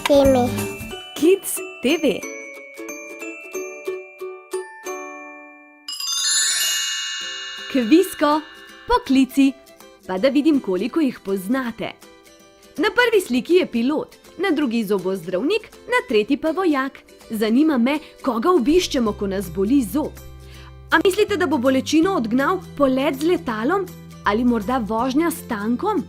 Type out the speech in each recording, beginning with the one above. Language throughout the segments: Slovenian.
TV. Kids TV. Kvisko, poklici, pa da vidim, koliko jih poznate. Na prvi sliki je pilot, na drugi zobozdravnik, na tretji pa vojak. Zanima me, koga obiščemo, ko nas boli zob. A mislite, da bo bolečino odgnal polet z letalom ali morda vožnja s tankom?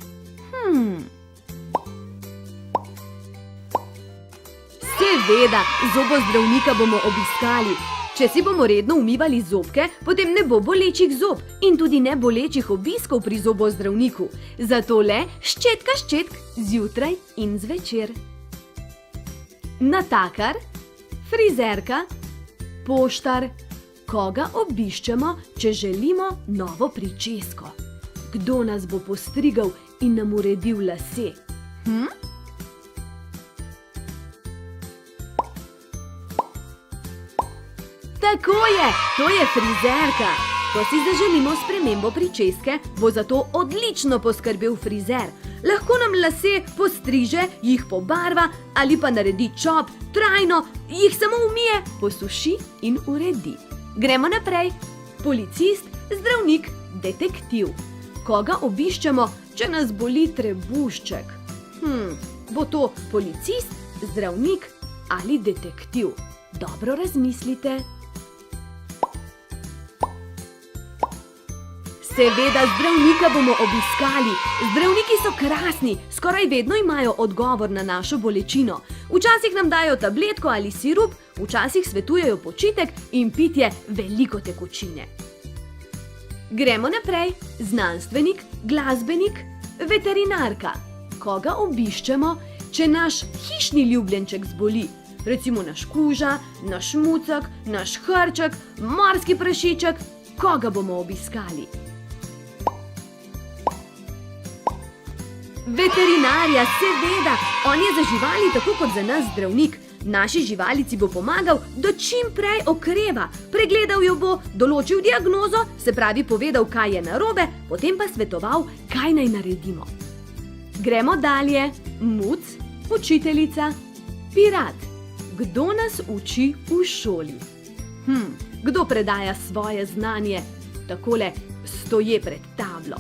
Seveda, zobozdravnika bomo obiskali. Če si bomo redno umivali zobke, potem ne bo bolečih zob in tudi ne bolečih obiskov pri zobozdravniku. Zato le ščetk zjutraj in zvečer. Natakar, frizerka, poštar. Koga obiščemo, če želimo novo pričesko? Kdo nas bo postrigal in nam uredil lase? Tako je, to je frizerka. Ko si zaželimo spremembo pričeske, bo za to odlično poskrbel frizer. Lahko nam lase postriže, jih pobarva ali pa naredi čop, trajno, jih samo umije, posuši in uredi. Gremo naprej. Policist, zdravnik, detektiv. Koga obiščemo, če nas boli trebušček? Bo to policist, zdravnik ali detektiv? Dobro razmislite. Seveda, zdravnika bomo obiskali. Zdravniki so krasni, skoraj vedno imajo odgovor na našo bolečino. Včasih nam dajo tabletko ali sirup, včasih svetujejo počitek in pitje veliko tekočine. Gremo naprej. Znanstvenik, glasbenik, veterinarka. Koga obiščemo, če naš hišni ljubljenček zboli? Recimo naš kuža, naš mucek, naš hrček, morski prašiček. Koga bomo obiskali? Veterinarja, seveda, on je za živali tako kot za nas zdravnik. Naši živalici bo pomagal, da čim prej okreva. Pregledal jo bo, določil diagnozo, se pravi povedal, kaj je narobe, potem pa svetoval, kaj naj naredimo. Gremo dalje. Muc, učiteljica, pirat. Kdo nas uči v šoli? Kdo predaja svoje znanje takole stoje pred tablo?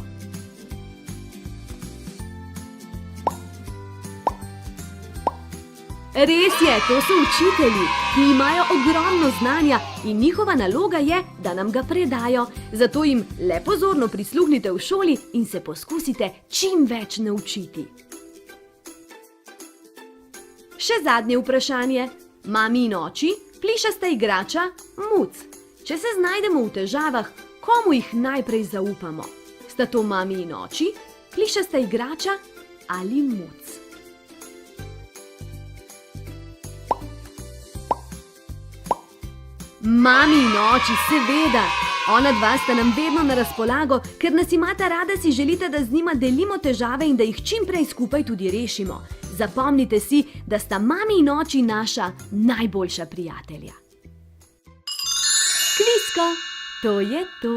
Res je, to so učitelji, ki imajo ogromno znanja in njihova naloga je, da nam ga predajo. Zato jim le pozorno prisluhnite v šoli in se poskusite čim več naučiti. Še zadnje vprašanje. Mami in oči, plišasta igrača, muc. Če se znajdemo v težavah, komu jih najprej zaupamo? Sta to mami in oči, plišasta igrača ali muc? Mami in oči, seveda. Ona dva sta nam vedno na razpolago, ker nas imata rada, si želite, da z njima delimo težave in da jih čim prej skupaj tudi rešimo. Zapomnite si, da sta mami in oči naša najboljša prijatelja. Kvisko, to je to.